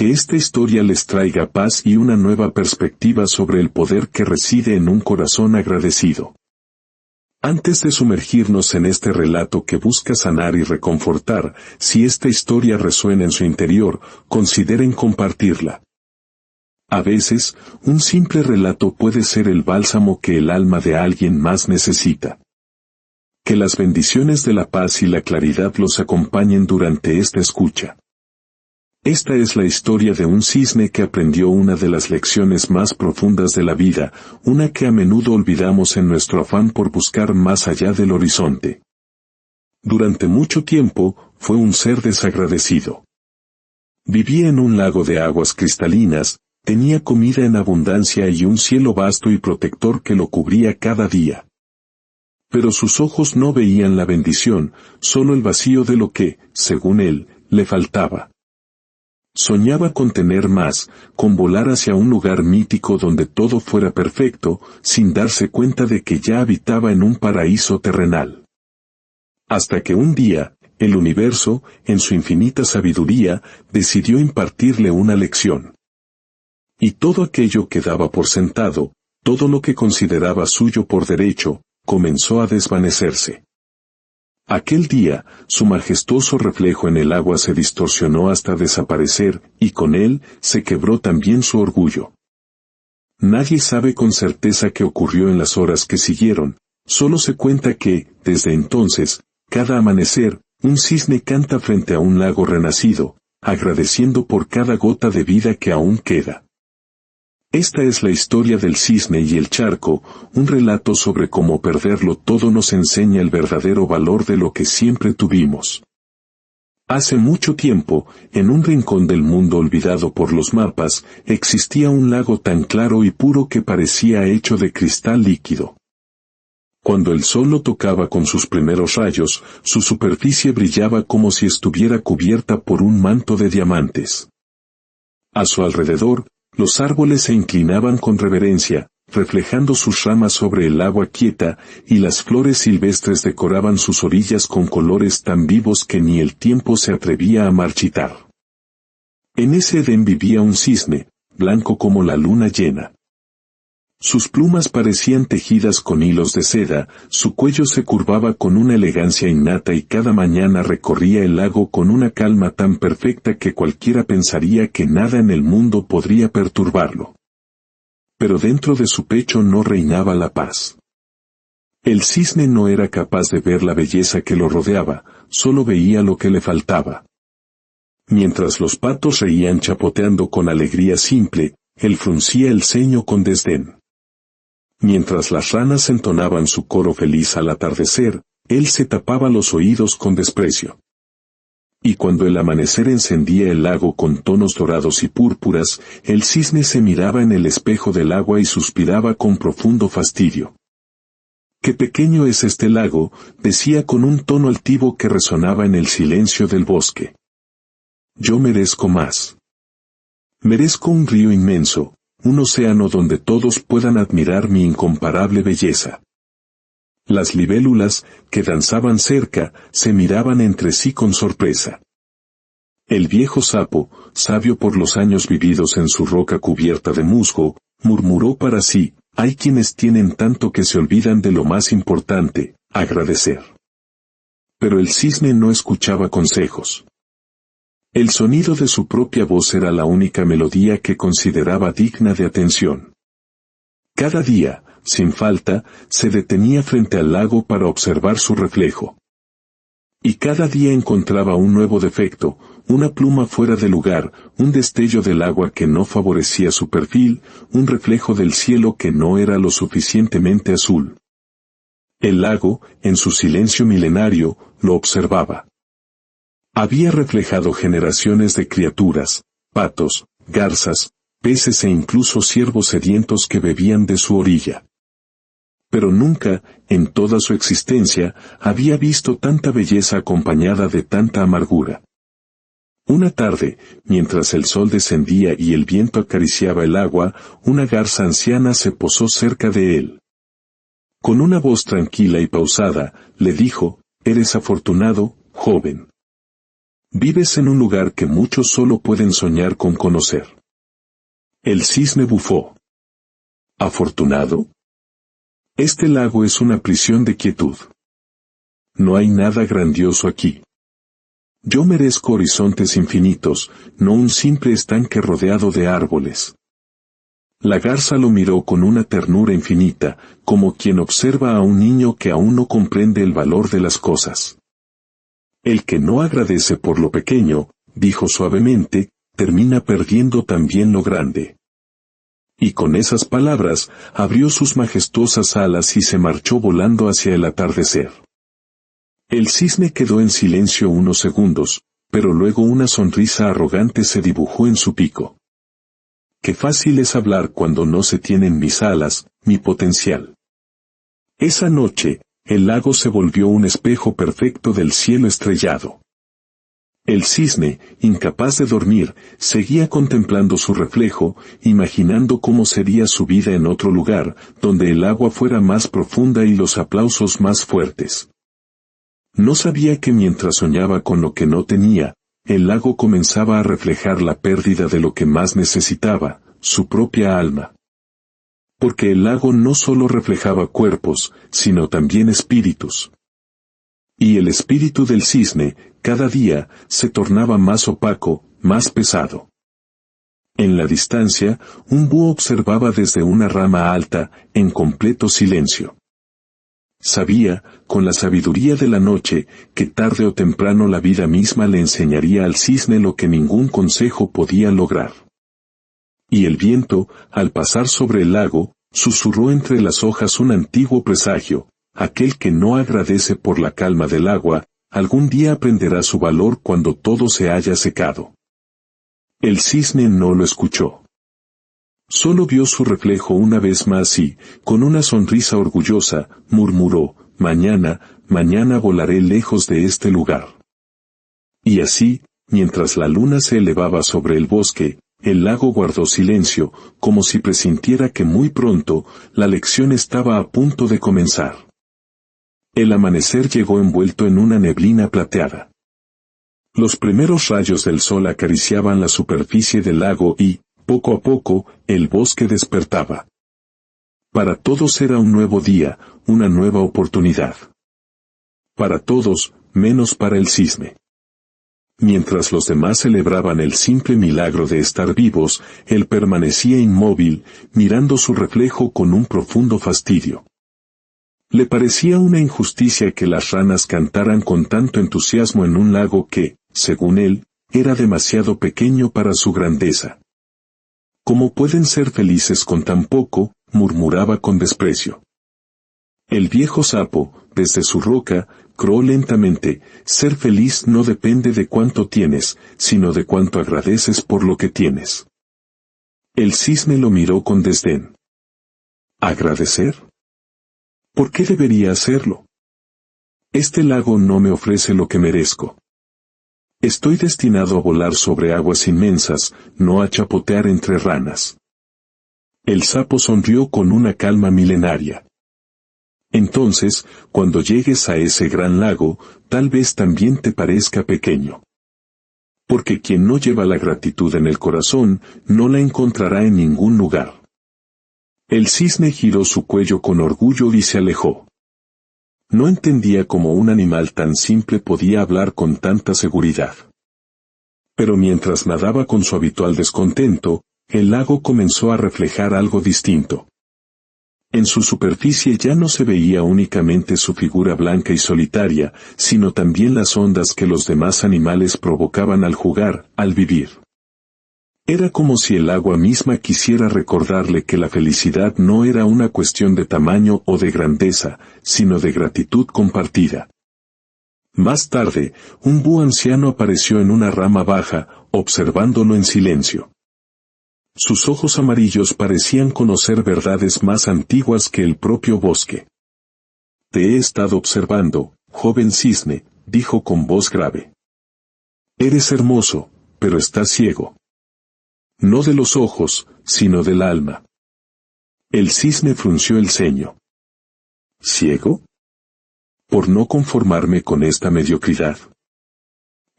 Que esta historia les traiga paz y una nueva perspectiva sobre el poder que reside en un corazón agradecido. Antes de sumergirnos en este relato que busca sanar y reconfortar, si esta historia resuena en su interior, consideren compartirla. A veces, un simple relato puede ser el bálsamo que el alma de alguien más necesita. Que las bendiciones de la paz y la claridad los acompañen durante esta escucha. Esta es la historia de un cisne que aprendió una de las lecciones más profundas de la vida, una que a menudo olvidamos en nuestro afán por buscar más allá del horizonte. Durante mucho tiempo, fue un ser desagradecido. Vivía en un lago de aguas cristalinas, tenía comida en abundancia y un cielo vasto y protector que lo cubría cada día. Pero sus ojos no veían la bendición, solo el vacío de lo que, según él, le faltaba. Soñaba con tener más, con volar hacia un lugar mítico donde todo fuera perfecto, sin darse cuenta de que ya habitaba en un paraíso terrenal. Hasta que un día, el universo, en su infinita sabiduría, decidió impartirle una lección. Y todo aquello que daba por sentado, todo lo que consideraba suyo por derecho, comenzó a desvanecerse. Aquel día, su majestuoso reflejo en el agua se distorsionó hasta desaparecer, y con él, se quebró también su orgullo. Nadie sabe con certeza qué ocurrió en las horas que siguieron, solo se cuenta que, desde entonces, cada amanecer, un cisne canta frente a un lago renacido, agradeciendo por cada gota de vida que aún queda. Esta es la historia del cisne y el charco, un relato sobre cómo perderlo todo nos enseña el verdadero valor de lo que siempre tuvimos. Hace mucho tiempo, en un rincón del mundo olvidado por los mapas, existía un lago tan claro y puro que parecía hecho de cristal líquido. Cuando el sol lo tocaba con sus primeros rayos, su superficie brillaba como si estuviera cubierta por un manto de diamantes. A su alrededor, los árboles se inclinaban con reverencia, reflejando sus ramas sobre el agua quieta, y las flores silvestres decoraban sus orillas con colores tan vivos que ni el tiempo se atrevía a marchitar. En ese Edén vivía un cisne, blanco como la luna llena. Sus plumas parecían tejidas con hilos de seda, su cuello se curvaba con una elegancia innata y cada mañana recorría el lago con una calma tan perfecta que cualquiera pensaría que nada en el mundo podría perturbarlo. Pero dentro de su pecho no reinaba la paz. El cisne no era capaz de ver la belleza que lo rodeaba, solo veía lo que le faltaba. Mientras los patos reían chapoteando con alegría simple, él fruncía el ceño con desdén. Mientras las ranas entonaban su coro feliz al atardecer, él se tapaba los oídos con desprecio. Y cuando el amanecer encendía el lago con tonos dorados y púrpuras, el cisne se miraba en el espejo del agua y suspiraba con profundo fastidio. «Qué pequeño es este lago», decía con un tono altivo que resonaba en el silencio del bosque. «Yo merezco más. Merezco un río inmenso, un océano donde todos puedan admirar mi incomparable belleza». Las libélulas, que danzaban cerca, se miraban entre sí con sorpresa. El viejo sapo, sabio por los años vividos en su roca cubierta de musgo, murmuró para sí: «Hay quienes tienen tanto que se olvidan de lo más importante, agradecer». Pero el cisne no escuchaba consejos. El sonido de su propia voz era la única melodía que consideraba digna de atención. Cada día, sin falta, se detenía frente al lago para observar su reflejo. Y cada día encontraba un nuevo defecto, una pluma fuera de lugar, un destello del agua que no favorecía su perfil, un reflejo del cielo que no era lo suficientemente azul. El lago, en su silencio milenario, lo observaba. Había reflejado generaciones de criaturas, patos, garzas, peces e incluso ciervos sedientos que bebían de su orilla. Pero nunca, en toda su existencia, había visto tanta belleza acompañada de tanta amargura. Una tarde, mientras el sol descendía y el viento acariciaba el agua, una garza anciana se posó cerca de él. Con una voz tranquila y pausada, le dijo: «Eres afortunado, joven. Vives en un lugar que muchos solo pueden soñar con conocer. El cisne bufó. ¿Afortunado? Este lago es una prisión de quietud. No hay nada grandioso aquí. Yo merezco horizontes infinitos, no un simple estanque rodeado de árboles. La garza lo miró con una ternura infinita, como quien observa a un niño que aún no comprende el valor de las cosas. El que no agradece por lo pequeño, dijo suavemente, termina perdiendo también lo grande. Y con esas palabras, abrió sus majestuosas alas y se marchó volando hacia el atardecer. El cisne quedó en silencio unos segundos, pero luego una sonrisa arrogante se dibujó en su pico. Qué fácil es hablar cuando no se tienen mis alas, mi potencial. Esa noche, el lago se volvió un espejo perfecto del cielo estrellado. El cisne, incapaz de dormir, seguía contemplando su reflejo, imaginando cómo sería su vida en otro lugar, donde el agua fuera más profunda y los aplausos más fuertes. No sabía que mientras soñaba con lo que no tenía, el lago comenzaba a reflejar la pérdida de lo que más necesitaba, su propia alma. Porque el lago no solo reflejaba cuerpos, sino también espíritus. Y el espíritu del cisne, cada día, se tornaba más opaco, más pesado. En la distancia, un búho observaba desde una rama alta, en completo silencio. Sabía, con la sabiduría de la noche, que tarde o temprano la vida misma le enseñaría al cisne lo que ningún consejo podía lograr. Y el viento, al pasar sobre el lago, susurró entre las hojas un antiguo presagio: aquel que no agradece por la calma del agua, algún día aprenderá su valor cuando todo se haya secado. El cisne no lo escuchó. Solo vio su reflejo una vez más y, con una sonrisa orgullosa, murmuró: mañana, mañana volaré lejos de este lugar. Y así, mientras la luna se elevaba sobre el bosque, el lago guardó silencio, como si presintiera que muy pronto, la lección estaba a punto de comenzar. El amanecer llegó envuelto en una neblina plateada. Los primeros rayos del sol acariciaban la superficie del lago y, poco a poco, el bosque despertaba. Para todos era un nuevo día, una nueva oportunidad. Para todos, menos para el cisne. Mientras los demás celebraban el simple milagro de estar vivos, él permanecía inmóvil, mirando su reflejo con un profundo fastidio. Le parecía una injusticia que las ranas cantaran con tanto entusiasmo en un lago que, según él, era demasiado pequeño para su grandeza. ¿Cómo pueden ser felices con tan poco?, murmuraba con desprecio. El viejo sapo, desde su roca, croó lentamente: ser feliz no depende de cuánto tienes, sino de cuánto agradeces por lo que tienes. El cisne lo miró con desdén. ¿Agradecer? ¿Por qué debería hacerlo? Este lago no me ofrece lo que merezco. Estoy destinado a volar sobre aguas inmensas, no a chapotear entre ranas. El sapo sonrió con una calma milenaria. Entonces, cuando llegues a ese gran lago, tal vez también te parezca pequeño. Porque quien no lleva la gratitud en el corazón, no la encontrará en ningún lugar. El cisne giró su cuello con orgullo y se alejó. No entendía cómo un animal tan simple podía hablar con tanta seguridad. Pero mientras nadaba con su habitual descontento, el lago comenzó a reflejar algo distinto. En su superficie ya no se veía únicamente su figura blanca y solitaria, sino también las ondas que los demás animales provocaban al jugar, al vivir. Era como si el agua misma quisiera recordarle que la felicidad no era una cuestión de tamaño o de grandeza, sino de gratitud compartida. Más tarde, un búho anciano apareció en una rama baja, observándolo en silencio. Sus ojos amarillos parecían conocer verdades más antiguas que el propio bosque. Te he estado observando, joven cisne, dijo con voz grave. Eres hermoso, pero estás ciego. No de los ojos, sino del alma. El cisne frunció el ceño. ¿Ciego? ¿Por no conformarme con esta mediocridad?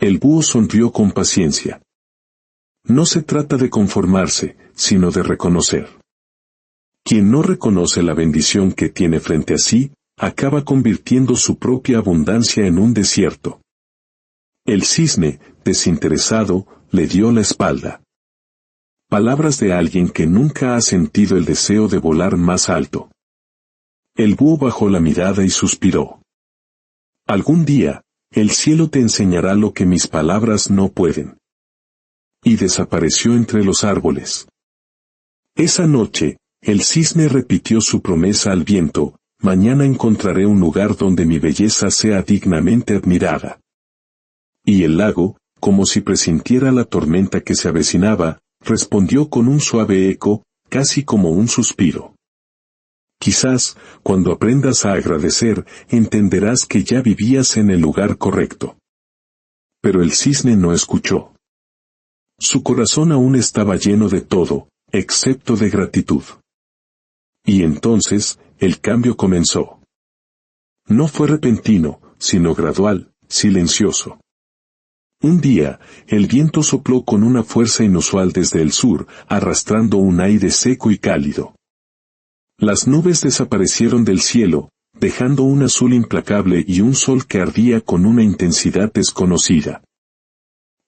El búho sonrió con paciencia. No se trata de conformarse, sino de reconocer. Quien no reconoce la bendición que tiene frente a sí, acaba convirtiendo su propia abundancia en un desierto. El cisne, desinteresado, le dio la espalda. Palabras de alguien que nunca ha sentido el deseo de volar más alto. El búho bajó la mirada y suspiró. Algún día, el cielo te enseñará lo que mis palabras no pueden. Y desapareció entre los árboles. Esa noche, el cisne repitió su promesa al viento: mañana encontraré un lugar donde mi belleza sea dignamente admirada. Y el lago, como si presintiera la tormenta que se avecinaba, respondió con un suave eco, casi como un suspiro. Quizás, cuando aprendas a agradecer, entenderás que ya vivías en el lugar correcto. Pero el cisne no escuchó. Su corazón aún estaba lleno de todo, excepto de gratitud. Y entonces, el cambio comenzó. No fue repentino, sino gradual, silencioso. Un día, el viento sopló con una fuerza inusual desde el sur, arrastrando un aire seco y cálido. Las nubes desaparecieron del cielo, dejando un azul implacable y un sol que ardía con una intensidad desconocida.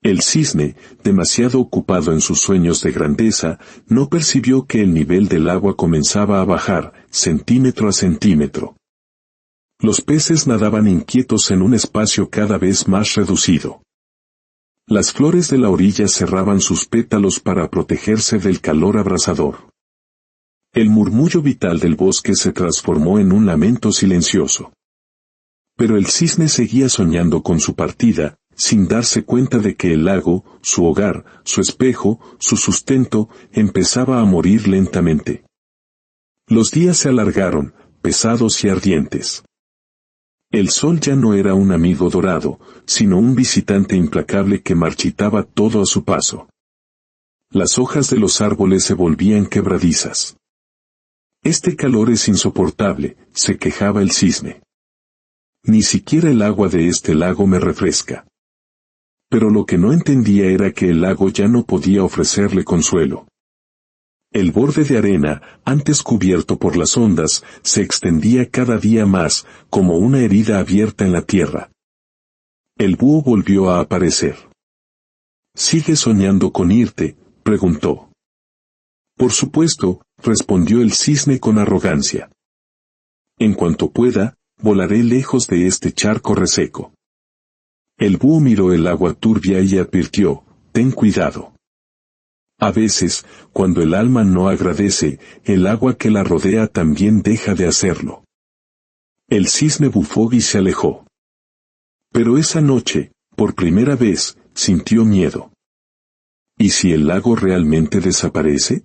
El cisne, demasiado ocupado en sus sueños de grandeza, no percibió que el nivel del agua comenzaba a bajar, centímetro a centímetro. Los peces nadaban inquietos en un espacio cada vez más reducido. Las flores de la orilla cerraban sus pétalos para protegerse del calor abrasador. El murmullo vital del bosque se transformó en un lamento silencioso. Pero el cisne seguía soñando con su partida, sin darse cuenta de que el lago, su hogar, su espejo, su sustento, empezaba a morir lentamente. Los días se alargaron, pesados y ardientes. El sol ya no era un amigo dorado, sino un visitante implacable que marchitaba todo a su paso. Las hojas de los árboles se volvían quebradizas. Este calor es insoportable, se quejaba el cisne. Ni siquiera el agua de este lago me refresca. Pero lo que no entendía era que el lago ya no podía ofrecerle consuelo. El borde de arena, antes cubierto por las ondas, se extendía cada día más, como una herida abierta en la tierra. El búho volvió a aparecer. ¿Sigues soñando con irte?, preguntó. Por supuesto, respondió el cisne con arrogancia. En cuanto pueda, volaré lejos de este charco reseco. El búho miró el agua turbia y advirtió: ten cuidado. A veces, cuando el alma no agradece, el agua que la rodea también deja de hacerlo. El cisne bufó y se alejó. Pero esa noche, por primera vez, sintió miedo. ¿Y si el lago realmente desaparece?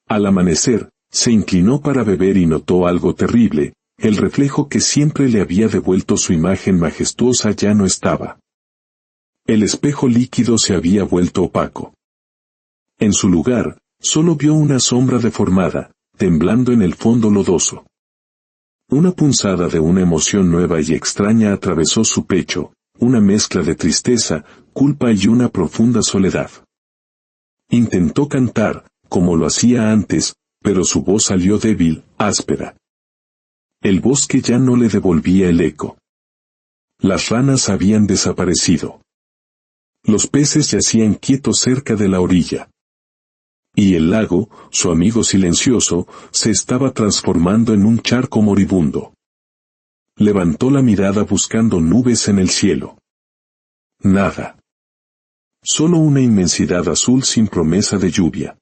Al amanecer, se inclinó para beber y notó algo terrible: el reflejo que siempre le había devuelto su imagen majestuosa ya no estaba. El espejo líquido se había vuelto opaco. En su lugar, solo vio una sombra deformada, temblando en el fondo lodoso. Una punzada de una emoción nueva y extraña atravesó su pecho, una mezcla de tristeza, culpa y una profunda soledad. Intentó cantar, como lo hacía antes, pero su voz salió débil, áspera. El bosque ya no le devolvía el eco. Las ranas habían desaparecido. Los peces yacían quietos cerca de la orilla. Y el lago, su amigo silencioso, se estaba transformando en un charco moribundo. Levantó la mirada buscando nubes en el cielo. Nada. Solo una inmensidad azul sin promesa de lluvia.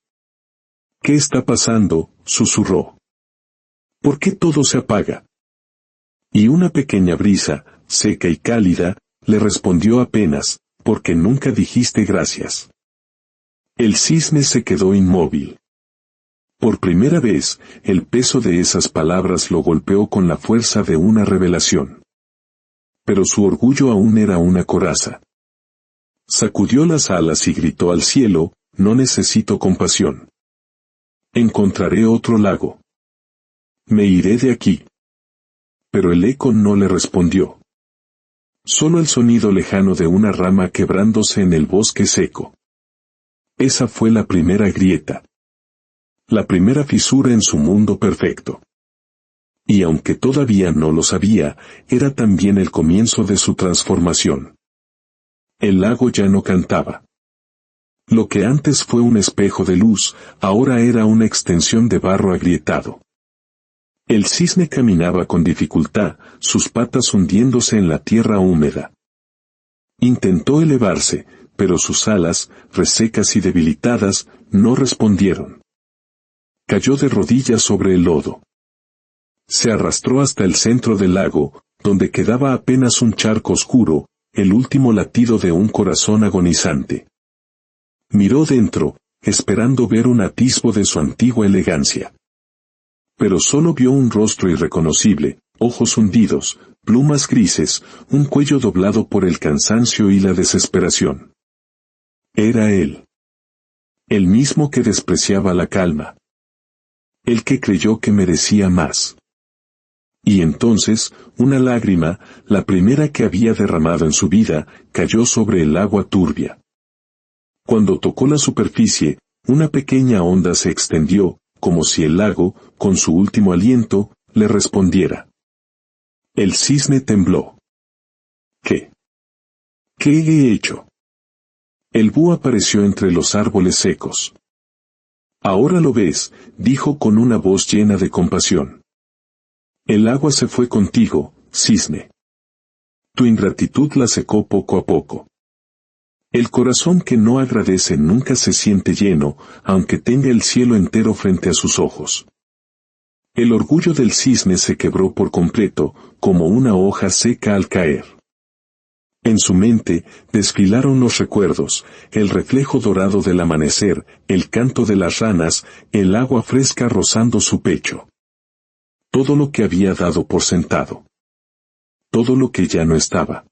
¿Qué está pasando?, susurró. ¿Por qué todo se apaga? Y una pequeña brisa, seca y cálida, le respondió apenas: porque nunca dijiste gracias. El cisne se quedó inmóvil. Por primera vez, el peso de esas palabras lo golpeó con la fuerza de una revelación. Pero su orgullo aún era una coraza. Sacudió las alas y gritó al cielo: no necesito compasión. Encontraré otro lago. Me iré de aquí. Pero el eco no le respondió. Solo el sonido lejano de una rama quebrándose en el bosque seco. Esa fue la primera grieta. La primera fisura en su mundo perfecto. Y aunque todavía no lo sabía, era también el comienzo de su transformación. El lago ya no cantaba. Lo que antes fue un espejo de luz, ahora era una extensión de barro agrietado. El cisne caminaba con dificultad, sus patas hundiéndose en la tierra húmeda. Intentó elevarse, pero sus alas, resecas y debilitadas, no respondieron. Cayó de rodillas sobre el lodo. Se arrastró hasta el centro del lago, donde quedaba apenas un charco oscuro, el último latido de un corazón agonizante. Miró dentro, esperando ver un atisbo de su antigua elegancia. Pero solo vio un rostro irreconocible, ojos hundidos, plumas grises, un cuello doblado por el cansancio y la desesperación. Era él. El mismo que despreciaba la calma. El que creyó que merecía más. Y entonces, una lágrima, la primera que había derramado en su vida, cayó sobre el agua turbia. Cuando tocó la superficie, una pequeña onda se extendió, como si el lago, con su último aliento, le respondiera. El cisne tembló. ¿Qué? ¿Qué he hecho? El búho apareció entre los árboles secos. Ahora lo ves, dijo con una voz llena de compasión. El agua se fue contigo, cisne. Tu ingratitud la secó poco a poco. El corazón que no agradece nunca se siente lleno, aunque tenga el cielo entero frente a sus ojos. El orgullo del cisne se quebró por completo, como una hoja seca al caer. En su mente, desfilaron los recuerdos, el reflejo dorado del amanecer, el canto de las ranas, el agua fresca rozando su pecho. Todo lo que había dado por sentado. Todo lo que ya no estaba.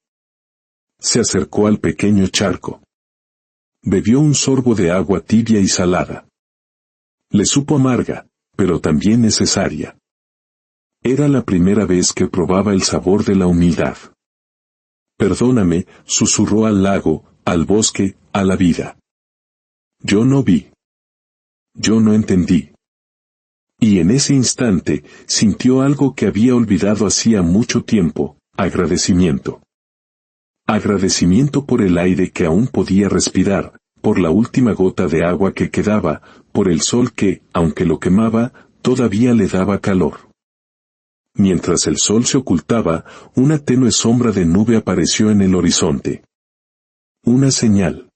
Se acercó al pequeño charco. Bebió un sorbo de agua tibia y salada. Le supo amarga, pero también necesaria. Era la primera vez que probaba el sabor de la humildad. Perdóname, susurró al lago, al bosque, a la vida. Yo no vi. Yo no entendí. Y en ese instante, sintió algo que había olvidado hacía mucho tiempo, agradecimiento. Agradecimiento por el aire que aún podía respirar, por la última gota de agua que quedaba, por el sol que, aunque lo quemaba, todavía le daba calor. Mientras el sol se ocultaba, una tenue sombra de nube apareció en el horizonte. Una señal.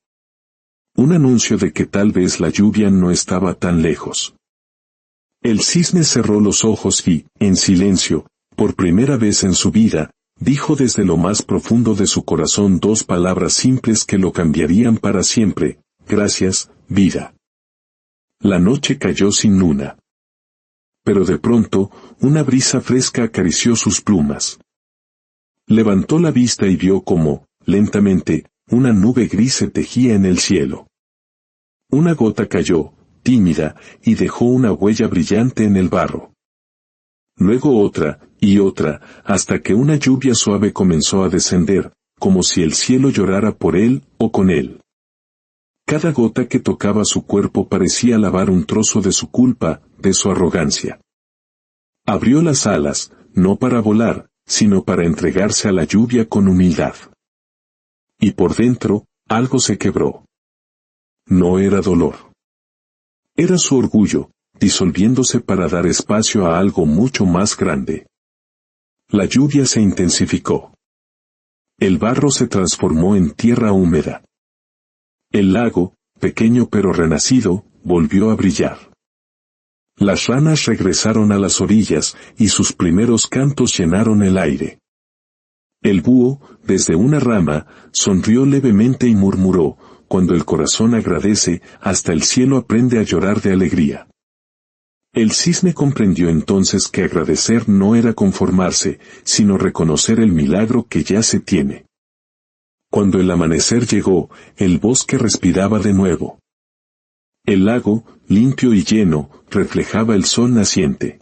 Un anuncio de que tal vez la lluvia no estaba tan lejos. El cisne cerró los ojos y, en silencio, por primera vez en su vida, dijo desde lo más profundo de su corazón dos palabras simples que lo cambiarían para siempre: gracias, vida. La noche cayó sin luna. Pero de pronto, una brisa fresca acarició sus plumas. Levantó la vista y vio cómo, lentamente, una nube gris se tejía en el cielo. Una gota cayó, tímida, y dejó una huella brillante en el barro. Luego otra, y otra, hasta que una lluvia suave comenzó a descender, como si el cielo llorara por él o con él. Cada gota que tocaba su cuerpo parecía lavar un trozo de su culpa, de su arrogancia. Abrió las alas, no para volar, sino para entregarse a la lluvia con humildad. Y por dentro, algo se quebró. No era dolor. Era su orgullo, disolviéndose para dar espacio a algo mucho más grande. La lluvia se intensificó. El barro se transformó en tierra húmeda. El lago, pequeño pero renacido, volvió a brillar. Las ranas regresaron a las orillas, y sus primeros cantos llenaron el aire. El búho, desde una rama, sonrió levemente y murmuró: cuando el corazón agradece, hasta el cielo aprende a llorar de alegría. El cisne comprendió entonces que agradecer no era conformarse, sino reconocer el milagro que ya se tiene. Cuando el amanecer llegó, el bosque respiraba de nuevo. El lago, limpio y lleno, reflejaba el sol naciente.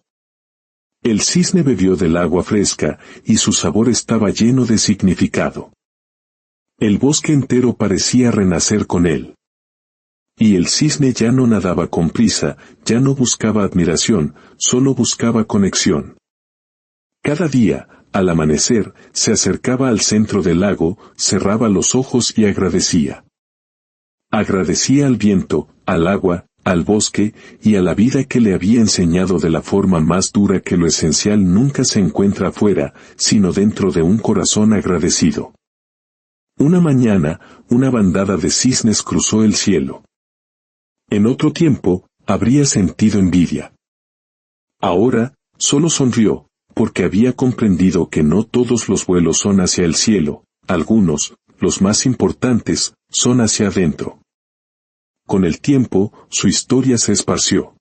El cisne bebió del agua fresca, y su sabor estaba lleno de significado. El bosque entero parecía renacer con él. Y el cisne ya no nadaba con prisa, ya no buscaba admiración, solo buscaba conexión. Cada día, al amanecer, se acercaba al centro del lago, cerraba los ojos y agradecía. Agradecía al viento, al agua, al bosque, y a la vida que le había enseñado de la forma más dura que lo esencial nunca se encuentra afuera, sino dentro de un corazón agradecido. Una mañana, una bandada de cisnes cruzó el cielo. En otro tiempo, habría sentido envidia. Ahora, solo sonrió, porque había comprendido que no todos los vuelos son hacia el cielo, algunos, los más importantes, son hacia adentro. Con el tiempo, su historia se esparció.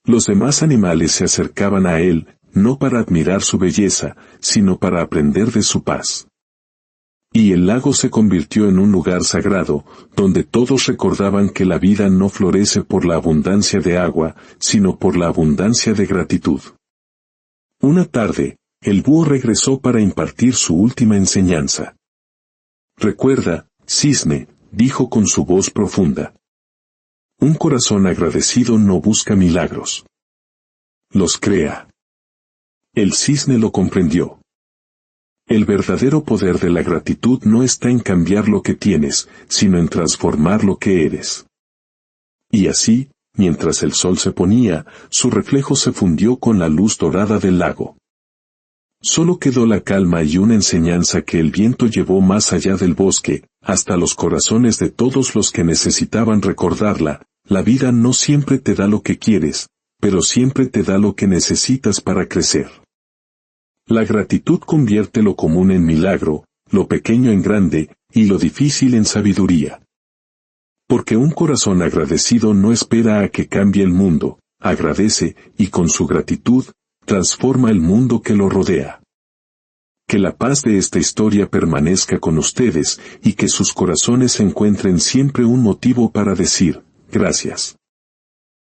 Los demás animales se acercaban a él, no para admirar su belleza, sino para aprender de su paz. Y el lago se convirtió en un lugar sagrado, donde todos recordaban que la vida no florece por la abundancia de agua, sino por la abundancia de gratitud. Una tarde, el búho regresó para impartir su última enseñanza. Recuerda, cisne, dijo con su voz profunda. Un corazón agradecido no busca milagros. Los crea. El cisne lo comprendió. El verdadero poder de la gratitud no está en cambiar lo que tienes, sino en transformar lo que eres. Y así, mientras el sol se ponía, su reflejo se fundió con la luz dorada del lago. Solo quedó la calma y una enseñanza que el viento llevó más allá del bosque, hasta los corazones de todos los que necesitaban recordarla. La vida no siempre te da lo que quieres, pero siempre te da lo que necesitas para crecer. La gratitud convierte lo común en milagro, lo pequeño en grande, y lo difícil en sabiduría. Porque un corazón agradecido no espera a que cambie el mundo, agradece, y con su gratitud, transforma el mundo que lo rodea. Que la paz de esta historia permanezca con ustedes, y que sus corazones encuentren siempre un motivo para decir, gracias.